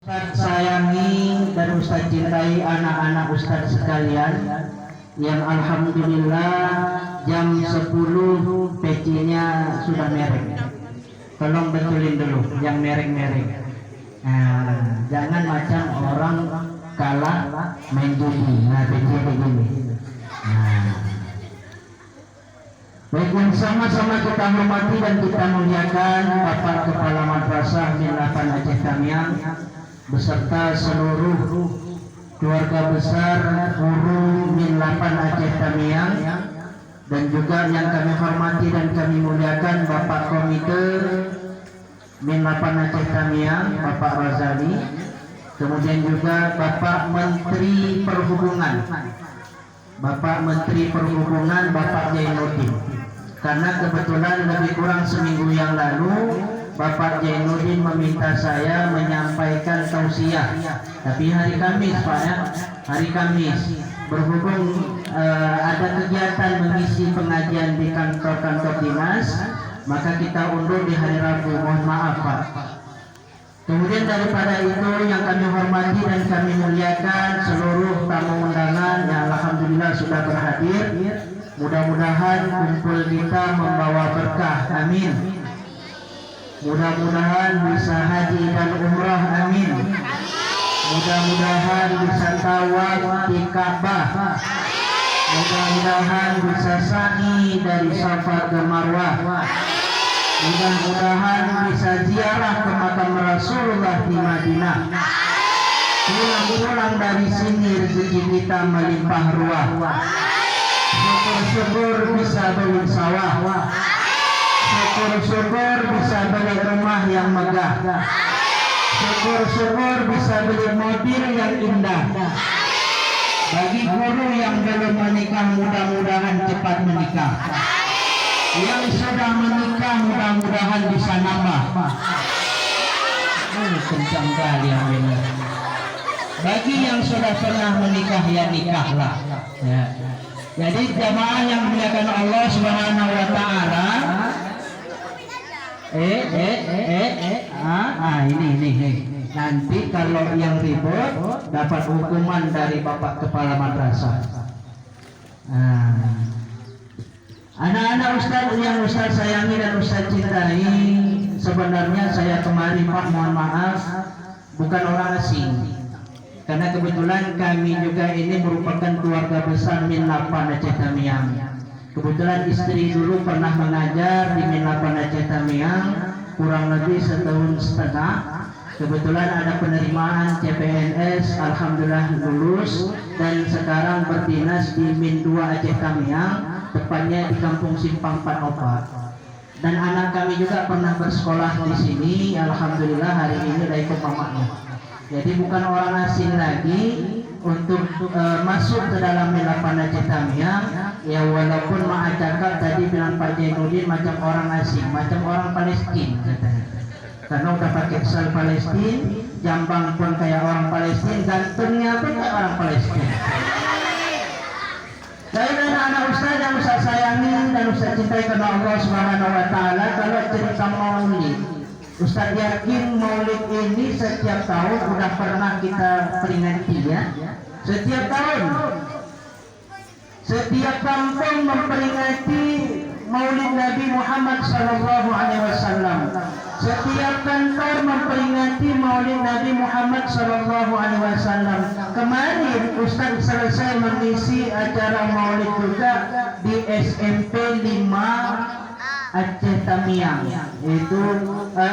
Ustaz sayangi dan Ustaz cintai anak-anak Ustaz sekalian yang alhamdulillah jam 10 pecinya sudah mereng. Tolong betulin dulu yang mereng-mereng. Nah, jangan macam orang kalah main judi. Nah, peci begini. Nah, baik, yang sama-sama kita hormati dan kita muliakan Bapak Kepala Madrasah Min8 Aceh Tamiang beserta seluruh keluarga besar guru Min8 Aceh Tamiang, dan juga yang kami hormati dan kami muliakan Bapak Komite Min8 Aceh Tamiang, Bapak Razali, kemudian juga Bapak Menteri Perhubungan, Bapak Jainuddin. Karena kebetulan lebih kurang seminggu yang lalu Bapak Jainuddin meminta saya menyampaikan tausiah, tapi hari Kamis Pak ya, hari Kamis berhubung ada kegiatan mengisi pengajian di kantor-kantor dinas, maka kita undur di hari Rabu. Mohon maaf Pak. Kemudian daripada itu yang kami hormati dan kami muliakan seluruh tamu undangan yang alhamdulillah sudah berhadir. Mudah-mudahan kumpul kita membawa berkah, amin. Mudah-mudahan bisa haji dan umrah, amin. Mudah-mudahan bisa tawaf di Ka'bah. Mudah-mudahan bisa sa'i dari Safa ke Marwah. Mudah-mudahan bisa ziarah ke makam Rasulullah di Madinah. Pulang-pulang dari sini rezeki kita melimpah ruah. Syukur-syukur bisa beli sawah. Syukur-syukur bisa beli rumah yang megah. Syukur-syukur bisa beli mobil yang indah. Bagi guru yang belum menikah, mudah-mudahan cepat menikah. Yang sudah menikah, mudah-mudahan bisa nambah. Kencang kali yang ini. Bagi yang sudah pernah menikah, ya nikahlah. Ya. Jadi jamaah yang dimuliakan Allah Subhanahu wa taala, ini. Nanti kalau yang ribut dapat hukuman dari Bapak Kepala Madrasah. Anak-anak Ustaz yang Ustaz sayangi dan Ustaz cintai, sebenarnya saya kemari Pak, mohon maaf, bukan orang asing. Karena kebetulan kami juga ini merupakan keluarga besar Min8 Aceh Tamiang. Kebetulan istri dulu pernah mengajar di Min8 Aceh Tamiang kurang lebih setahun setengah. Kebetulan ada penerimaan CPNS, alhamdulillah lulus, dan sekarang berdinas di Min2 Aceh Tamiang, tepatnya di Kampung Simpang 4 Opat. Dan anak kami juga pernah bersekolah di sini, alhamdulillah hari ini udah ikut mamanya. Jadi bukan orang asing lagi untuk masuk ke dalam Min8 Aceh Tamiang. Ya walaupun Mak cakap tadi bilang Pak Jainuddin macam orang asing, macam orang Palestina katanya. Karena udah pakai sal Palestina, jambang pun kayak orang Palestina, gantengnya pun kayak orang Palestina. Saya dan anak Ustaz yang Ustaz sayangi dan Ustaz cintai karena Allah Subhanahu wa taala, kalau cerita maulid, Ustaz yakin maulid ini setiap tahun sudah pernah kita peringati ya. Setiap tahun, setiap kampung memperingati maulid Nabi Muhammad Sallallahu Alaihi Wasallam. Setiap kantor memperingati maulid Nabi Muhammad Sallallahu Alaihi Wasallam. Kemarin Ustaz selesai mengisi acara maulid juga di SMP 5 Aceh Tamiang, itu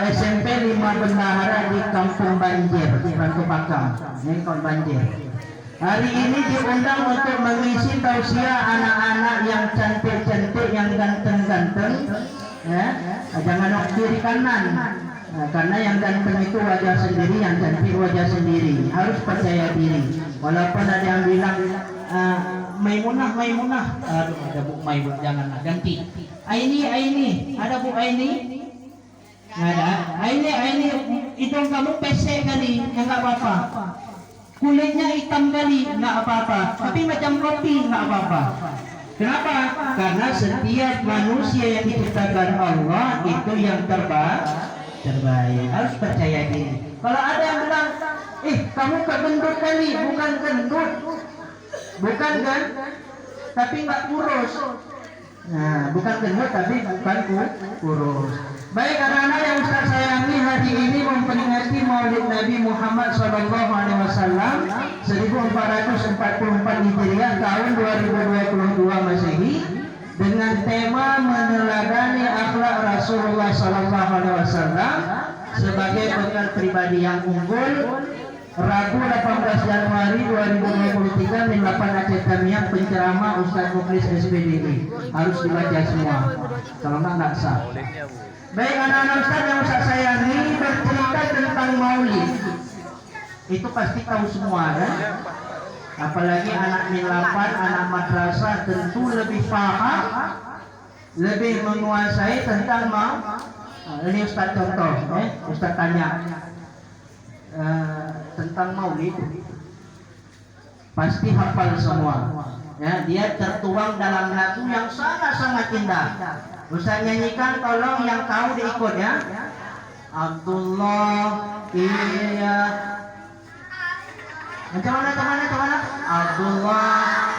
SMP 5 Bendahara di Kampung Banjir, Rangko Pakam, ini Kampung Banjir. Hari ini diundang untuk mengisi tausiah anak-anak yang cantik-cantik, yang ganteng-ganteng, ya. Jangan nak kiri kanan, karena yang ganteng itu wajah sendiri, yang cantik wajah sendiri. Harus percaya diri. Walaupun ada yang bilang Maimunah, aduh ada Bu Maimunah, janganlah, ganti. Aini, ada Bu Aini? Nggak ada. Aini, hidung kamu pesek kali, nggak apa-apa. Kulitnya hitam kali, nggak apa-apa. Tapi macam kopi, nggak apa-apa. Kenapa? Karena setiap manusia yang diciptakan Allah itu yang terbaik. Harus percaya diri. Kalau ada yang bilang kamu kegendut kali, bukan gendut, bukan kan? Tapi nggak kurus. Nah, bukan gendut tapi bukan kurus. Baik anak-anak yang Ustaz sayangi, hari ini memperingati Maulid Nabi Muhammad SAW 1444 Hijriah tahun 2022 Masehi dengan tema meneladani akhlak Rasulullah SAW sebagai bekal pribadi yang unggul. Rabu 18 Januari 2023 min 8 Aceh Tamiang, penceramah Ustaz Muklis SPDI. Harus dibaca semua, kalau enggak sah. Baik anak-anak Ustaz yang Ustaz sayangi, bercerita tentang maulid itu pasti tahu semua kan? Apalagi anak milapan, anak madrasah tentu lebih paham, lebih menguasai tentang ini Ustaz contoh, Ustaz tanya tentang maulid, pasti hafal semua. Ya, dia tertuang dalam lagu yang sangat-sangat indah. Ustaz nyanyikan, tolong yang tahu diikut ya. Abdullah iya. Macam mana? Abdullah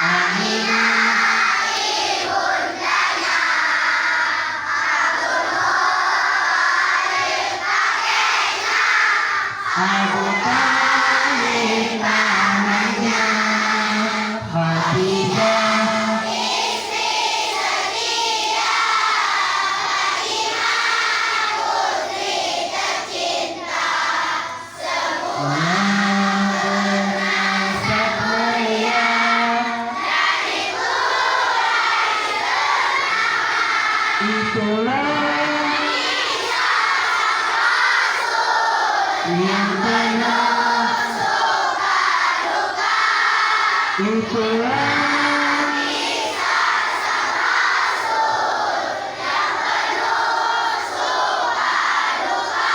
Amin. Abu Talib namanya, Khadijah istri setia, Fatimah putri tercinta, semuanya nasab mulia dari Quraisy, itulah yang benar suka-duka, itulah kisah Rasul yang penuh suka-duka,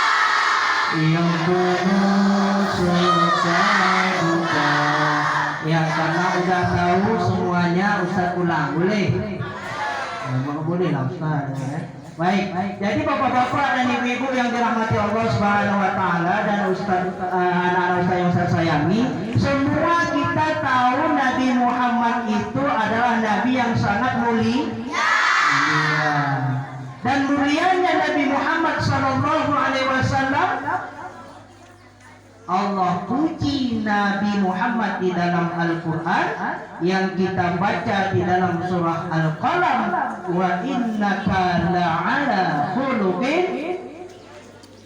yang penuh suka-duka. Ya, karena udah tahu semuanya, Ustaz ulang boleh? Boleh lah Ustaz ya. Baik, jadi bapak-bapak dan ibu-ibu yang dirahmati Allah Subhanahu wa taala dan anak-anak Ustaz yang saya sayangi, semua kita tahu Nabi Muhammad itu adalah nabi yang sangat mulia. Dan mulianya Nabi Muhammad sallallahu alaihi wasallam, Allah puji Nabi Muhammad di dalam Al-Quran yang kita baca di dalam surah Al-Qalam, wa innaka la'ala khuluqin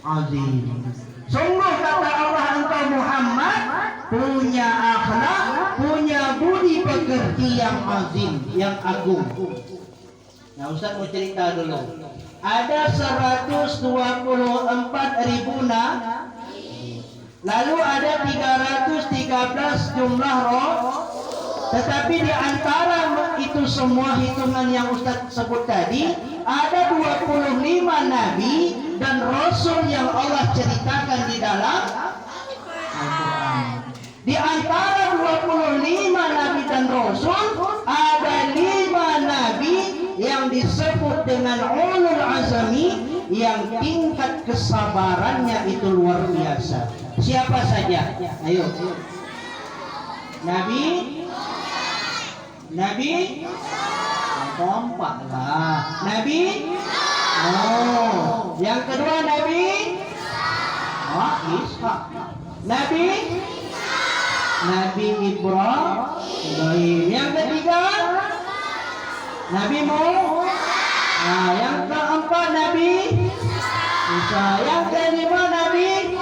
azim. Sungguh kata Allah, engkau Muhammad punya akhlak, punya budi pekerti yang azim, yang agung. Nah, Ustaz mau cerita dulu. Ada 124.000 lalu ada 313 jumlah roh, tetapi di antara itu semua hitungan yang Ustaz sebut tadi, ada 25 nabi dan rasul yang Allah ceritakan di dalam Al-Quran. Di antara 25 nabi dan rasul, ada 5 nabi yang disebut dengan ulul azmi, yang tingkat kesabarannya itu luar biasa. Siapa saja? Ayo. Nabi kompak lah. Nabi yang kedua Nabi Ishak. Nabi Ibrahim. Yang ketiga Nabi Muhammad. Yang keempat Nabi Isa. Yang kelima Nabi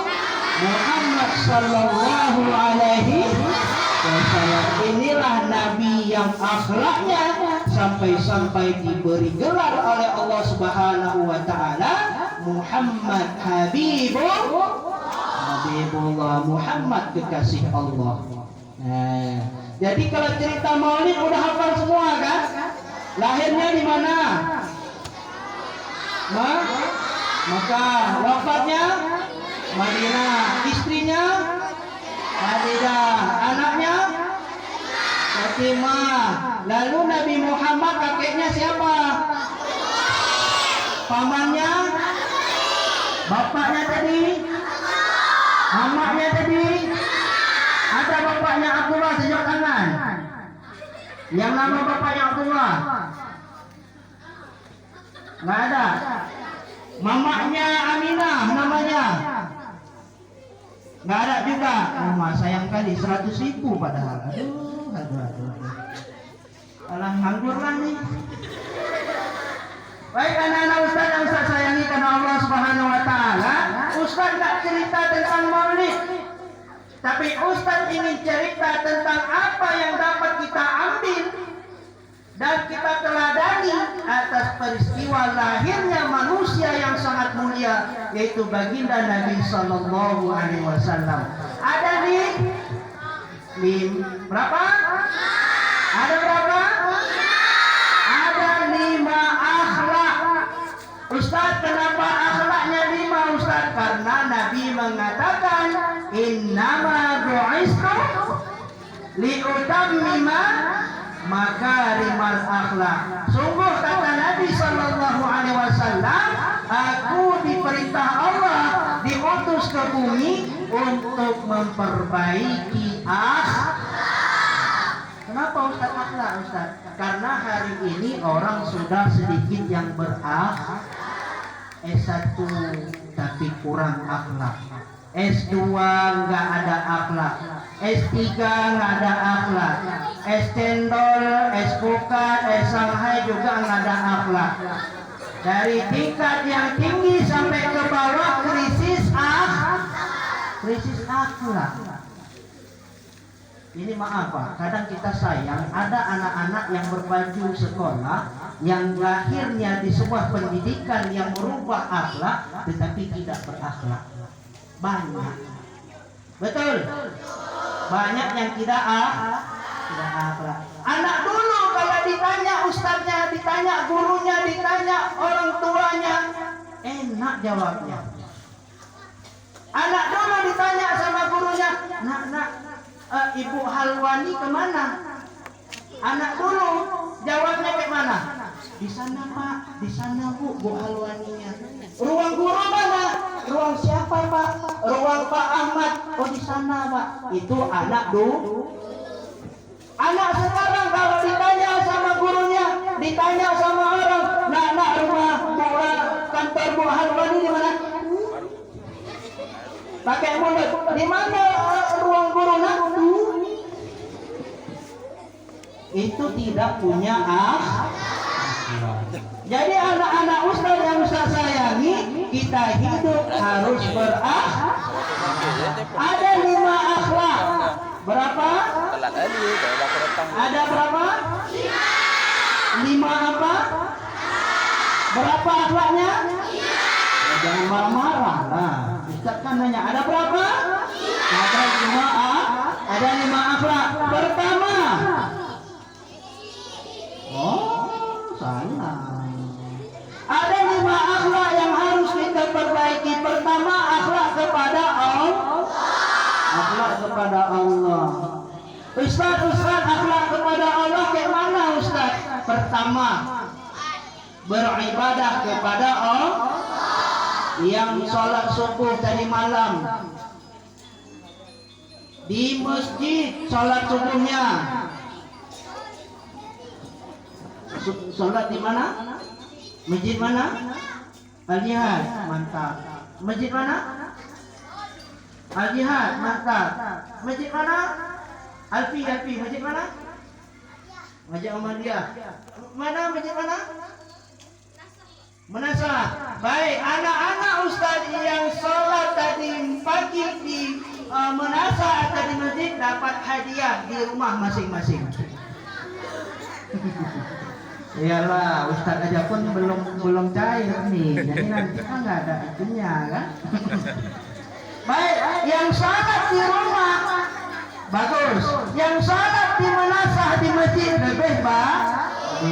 Muhammad sallallahu alaihi wasallam. Inilah nabi yang akhlaknya sampai-sampai diberi gelar oleh Allah Subhanahu wa taala Muhammad Habibullah, Muhammad kekasih Allah. Nah, jadi kalau cerita Maulid udah hafal semua kan? Lahirnya di mana? Makkah. Wafatnya Madinah. Istrinya Khadijah. Anaknya Fatimah. Lalu Nabi Muhammad kakeknya siapa? Pamannya? Bapaknya Mamaknya tadi? Ada bapaknya Abdullah, tunjuk tangan. Yang nama bapaknya Abdullah? Nggak ada. Mamaknya Aminah namanya? Nggak ada juga. Oh, sayang kali, 100.000 padahal. Aduh. Alah, nganggur lah nih. Baik anak-anak Ustaz yang Ustaz sayangi karena Allah Subhanahu wa Ta'ala, Ustaz nggak cerita tentang maulid, tapi Ustaz ingin cerita tentang apa yang dapat kita ambil dan kita teladani atas peristiwa lahirnya manusia yang sangat mulia, yaitu baginda Nabi Sallallahu Alaihi Wasallam. Ada berapa? Ada berapa? Ada 5 akhlak. Ustaz, kenapa akhlaknya 5 Ustaz? Karena Nabi mengatakan innama bu'istu liutammima makarimal akhlak. Sungguh kata Nabi Sallallahu Alaihi Wasallam, aku diperintah Allah diutus ke bumi untuk memperbaiki akhlak. Kenapa Ustaz akhlak Ustaz? Karena hari ini orang sudah sedikit yang berakhlak. S1 tapi kurang akhlak, S2 nggak ada akhlak, S3 nggak ada akhlak, S cendol, S bukan, S Shanghai juga nggak ada akhlak. Dari tingkat yang tinggi sampai ke bawah krisis akhlak. Ini maaf Pak, kadang kita sayang ada anak-anak yang berbaju sekolah yang lahirnya di sebuah pendidikan yang merubah akhlak tetapi tidak berakhlak. Banyak. Betul? Banyak yang tidak akhlak. Anak dulu kalau ditanya ustadznya, ditanya gurunya, ditanya orang tuanya, enak jawabnya. Anak dulu ditanya sama gurunya, nak, Ibu Halwani kemana? Anak dulu jawabnya kayak mana? Di sana Pak, di sana Bu Halwaninya. Ruang guru mana? Ruang siapa Pak? Ruang Pak Ahmad. Oh di sana Pak. Itu anak dulu. Anak sekarang kalau ditanya sama gurunya, ditanya sama orang, nak rumah kantor Bu Halwani di mana? Pakai mulut. Di mana ruang guru nak? Itu tidak punya Jadi anak-anak Ustaz yang Ustaz sayangi, kita hidup harus berakhlak. Ada 5 akhlak. Berapa? Ada berapa? 5 apa? Berapa akhlaknya? Jangan marah-marah lah. Ustaz kan nanya, ada berapa? Ada 5 Ada 5 akhlak. Pertama. Oh, salah. Ada 5 akhlak yang harus kita perbaiki. Pertama, akhlak kepada Allah. Akhlak kepada Allah. Ustaz, akhlak kepada Allah kayak mana Ustaz? Pertama, beribadah kepada Allah. Yang sholat subuh tadi malam di masjid, sholat subuhnya. Sholat di mana? Masjid mana? Al-Jihad, mantap. Masjid mana? Al-Jihad, mantap. Masjid mana? Alfi, masjid mana? Masjid Ahmadiyah. Mana masjid mana? Menasah. Baik, anak-anak Ustaz yang sholat tadi pagi di Menasah atau di masjid dapat hadiah di rumah masing-masing. Iyalah, Ustaz aja pun belum cair nih, jadi nanti kan nggak ada itunya kan. Baik, yang sholat di rumah bagus, yang sholat di Menasah di masjid lebih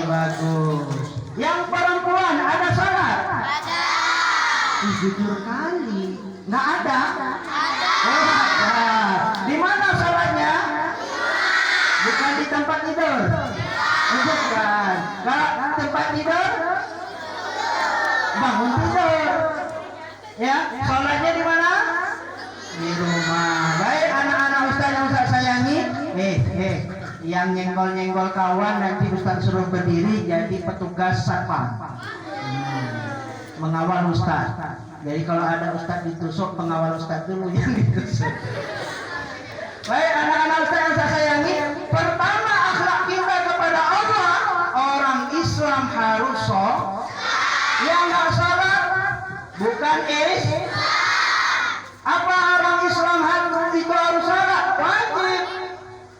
bagus. Yang perempuan ada sholat? Ada. Jujur kali, nggak ada? Ada. Oh, ada. Di mana sholatnya? Bukan di tempat tidur. Bukan. Kalau tempat tidur? Bangun tidur. Ya, sholatnya di mana? Yang nyenggol-nyenggol kawan nanti Ustaz suruh berdiri jadi petugas satpam. Mengawal Ustaz. Jadi kalau ada Ustaz ditusuk, pengawal Ustaz dulu yang ditusuk. Baik anak-anak Ustaz yang saya sayangi, pertama akhlak kita kepada Allah, orang Islam harus sholat. Yang nggak sholat bukan Islam. Apa orang Islam itu harus sholat? Wajib.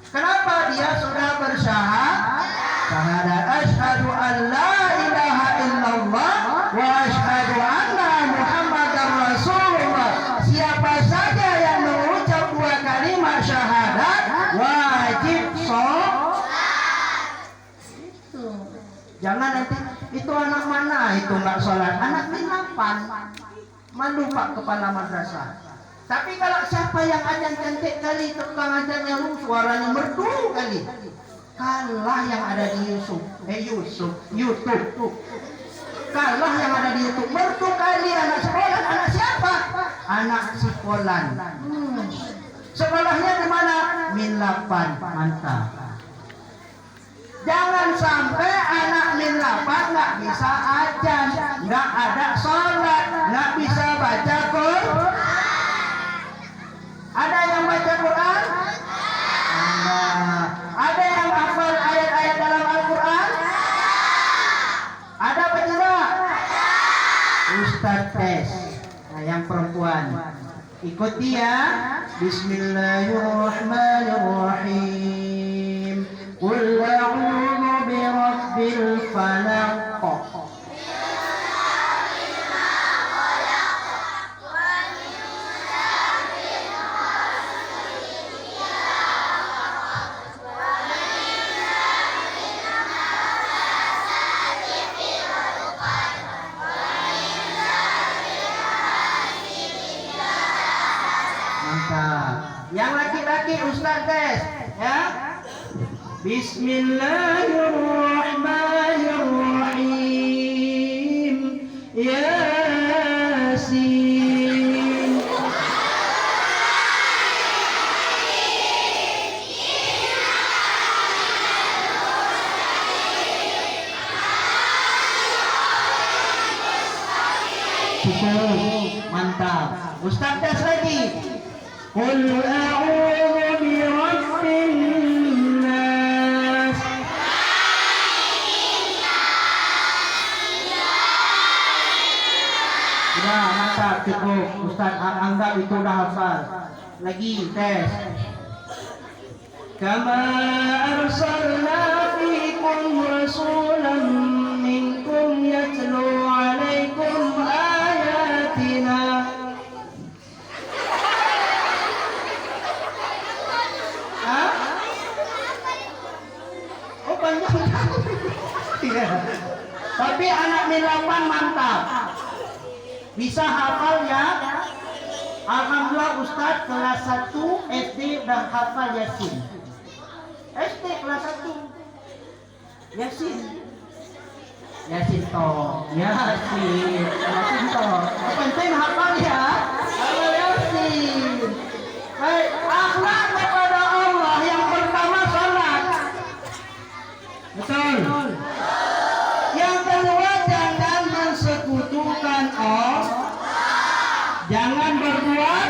Kenapa? Dia sudah bersyahadat. Asyhadu an la ilaha illallah wa asyhadu anna Muhammadar Rasulullah. Siapa saja yang mengucap dua kalimat syahadat wajib sholat. Jangan nanti itu anak mana itu nggak sholat, anak 8 malu pak kepala madrasah. Tapi kalau siapa yang ajan cantik kali, tukang ajannya lu suaranya merdu kali, kalah yang ada di YouTube. Kalah yang ada di YouTube, merdu kali anak sekolah. Anak siapa? Anak sekolah. Sekolahnya di mana? Min 8, mantap. Jangan sampai anak min 8 nggak bisa ajan, nggak ada sholat, nggak bisa baca Quran. Ada yang baca Quran? Ada yang hafal ayat-ayat dalam Al-Quran? Ada apa tidak? Ustaz tes. Nah, yang perempuan ikuti ya. Bismillahirrahmanirrahim. Qul a'udzu birabbil falaq. Yang laki-laki Ustaz tes ya. Bismillahirrahmanirrahim. Yasin. Cukup, mantap. Ustaz tes lagi. Qul a'udzu birabbin nas. Sudah, mantap, cukup. Ustaz anggap itu udah hafal. Lagi tes. Kama arsalna fikum rasulan minkum yatlu 'alaikum ayatina. Tapi anak min 8 mantap, bisa hafal ya. Alhamdulillah Ustaz kelas 1 SD dan hafal Yasin. SD kelas 1 Yasin toh. Yasin toh. Penting hafal ya. Hafal Yasin. Baik, akhlak kepada Allah yang pertama salat. Betul. Yang kedua, jangan mensekutukan Allah. Jangan berbuat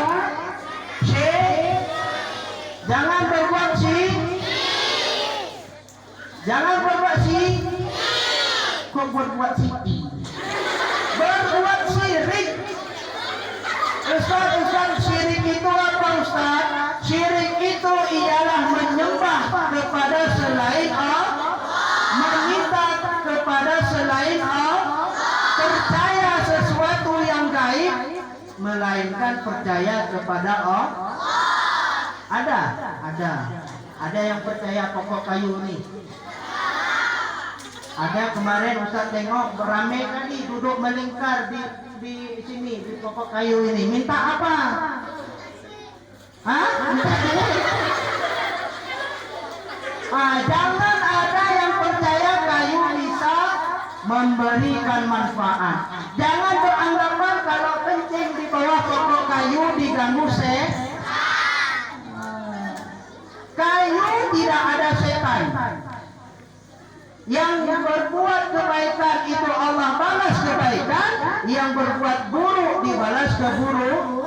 syirik. Jangan berbuat syirik. Jangan berbuat syirik. Kok berbuat syirik? Berbuat syirik. Ustaz, syirik itu apa Ustaz? Syirik itu ialah menyembah kepada selain Allah, meminta kepada selain Allah, percaya sesuatu yang gaib, melainkan percaya kepada Allah. Ada yang percaya pokok kayu nih. Ada kemarin Ustaz tengok beramai tadi duduk melingkar di sini di pokok kayu ini. Minta apa? Minta duit. Jangan ada yang percaya kayu bisa memberikan manfaat. Jangan beranggapan kalau kencing di bawah pokok kayu diganggu setan. Kayu tidak ada setan. Yang berbuat kebaikan itu Allah balas kebaikan, yang berbuat buruk dibalas keburuk.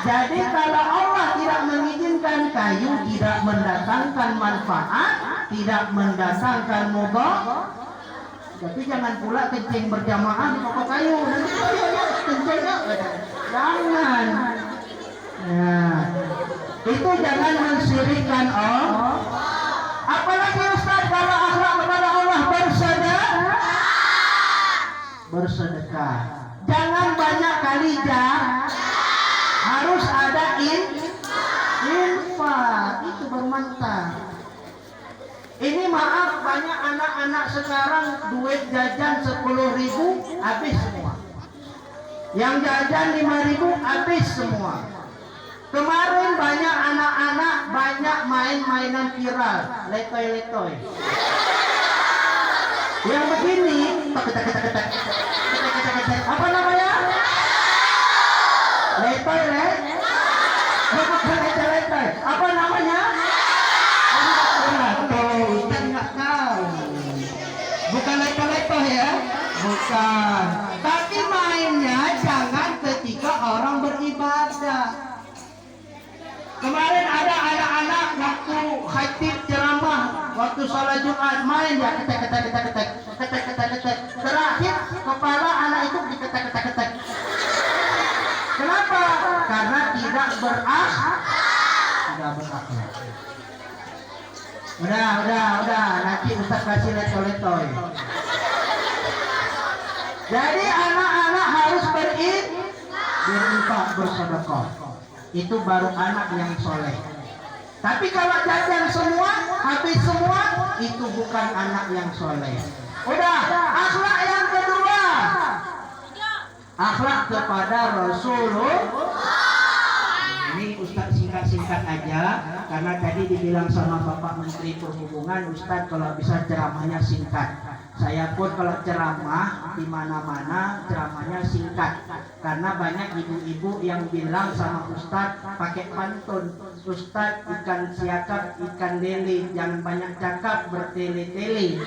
Jadi kalau Allah tidak mengizinkan kayu tidak mendatangkan manfaat, tidak mendatangkan mudarat. Tapi jangan pula kencing berjamaah di pokok kayu. Nanti kencingnya jangan. Nah, itu jangan mensyirikkan Allah. Apalagi Ustaz kalau akhlak kepada Allah bersedekah. Jangan banyak kali harus ada infak. Itu bermantap. Ini maaf banyak anak-anak sekarang duit jajan 10.000 habis semua. Yang jajan 5.000 habis semua. Kemarin banyak anak-anak banyak main-mainan viral, letoy-letoy. Yang begini, apa namanya? Letoy, bukan letoy. Apa namanya? Ustaz nggak tahu. Bukan letoy ya? Bukan. Tapi mainnya jangan ketika orang beribadah. Kemarin ada anak-anak waktu khatib ceramah, waktu sholat Jumat main ya ketek. Terakhir kepala anak itu diketek. Kenapa? Karena tidak berakhlak. Udah, nanti Ustaz kasih letoy. Jadi anak-anak harus berinfak, bersedekah. Itu baru anak yang soleh. Tapi kalau jajan semua, habis semua, itu bukan anak yang soleh. Udah, akhlak yang kedua, akhlak kepada Rasulullah. Ini Ustaz singkat-singkat aja, karena tadi dibilang sama Bapak Menteri Perhubungan, Ustaz kalau bisa ceramahnya singkat. Saya pun kalau ceramah di mana-mana ceramahnya singkat, karena banyak ibu-ibu yang bilang sama Ustaz pakai pantun, Ustaz ikan siakap, ikan lele, jangan banyak cakap bertele-tele.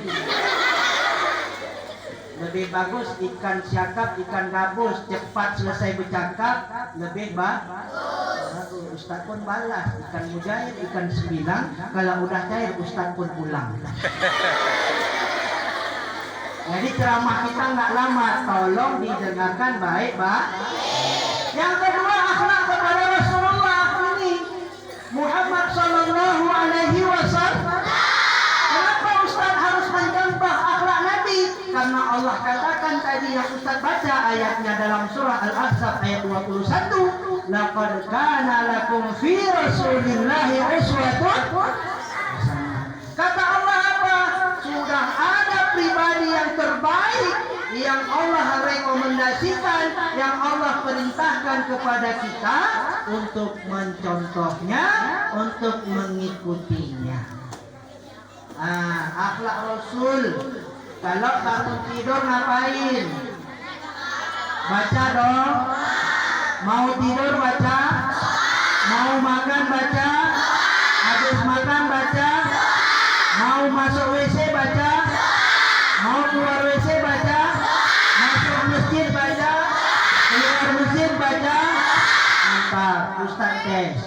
Lebih bagus ikan siakap, ikan gabus, cepat selesai bercakap, lebih bagus. Ustaz pun balas, ikan mujair, ikan sembilang, kalau udah cair Ustaz pun pulang. Jadi ceramah kita nggak lama, tolong didengarkan baik, Pak. Yang kedua, akhlak kepada Rasulullah ini Muhammad Sallallahu Alaihi Wasallam. Kenapa Ustaz harus mencontoh akhlak Nabi? Karena Allah katakan tadi yang Ustaz baca ayatnya dalam surah Al-Ahzab ayat 21, laqad kana lakum fi Rasulillahi uswatun. Kata Allah apa? Sudah ada pribadi yang terbaik yang Allah rekomendasikan, yang Allah perintahkan kepada kita untuk mencontohnya, untuk mengikutinya. Akhlak Rasul. Kalau bangun tidur ngapain? Baca dong. Mau tidur baca, mau makan baca, habis makan baca, mau masuk WC baca, mau keluar WC baca, masuk masjid baca, keluar masjid baca. Mantap, Ustaz tes.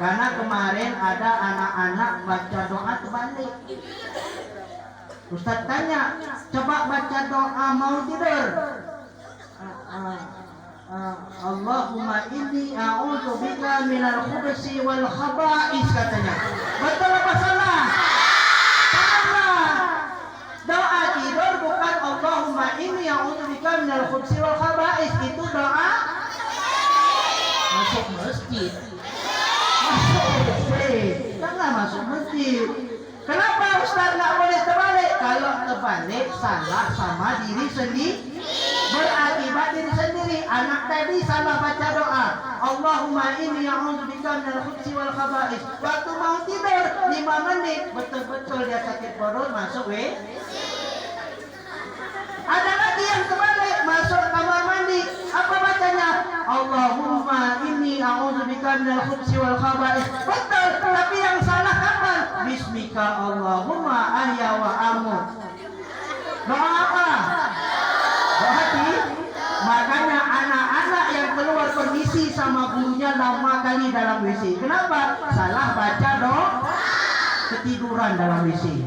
Karena kemarin ada anak-anak baca doa terbalik. Ustaz tanya, coba baca doa mau tidur. Allahumma inni a'udzu bika minal khubuthi wal khaba'is, katanya. Betul apa salah? Salah. Doa tidur bukan Allahumma inni a'udzu bika minal khubuthi wal khaba'is. Itu doa masuk masjid. Jangan masuk masjid. Kenapa Ustaz nggak boleh terbalik? Kalau terbalik salah sama diri sendiri, berakibat diri sendiri. Anak tadi salah baca doa, Allahumma inni a'udzubika minal khubuthi wal khaba'is. Waktu mau tidur 5 menit, betul-betul dia sakit perut, masuk Ada lagi yang terbalik, masuk kamar mandi, apa bacanya? Allahumma inni a'udzubika minal khubuthi wal khaba'is. Betul, tapi yang salah kapan? Bismika Allahumma ahya wa amut. Doa apa? Doa makanya anak-anak yang keluar permisi sama gurunya lama kali dalam WC. Kenapa? Salah baca doa, ketiduran dalam WC.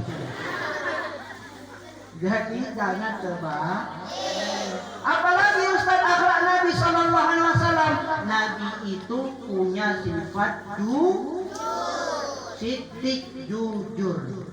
Jadi jangan tebak. Apalagi Ustaz akhlak Nabi Sallallahu Alaihi Wasallam. Nabi itu punya sifat sidik jujur.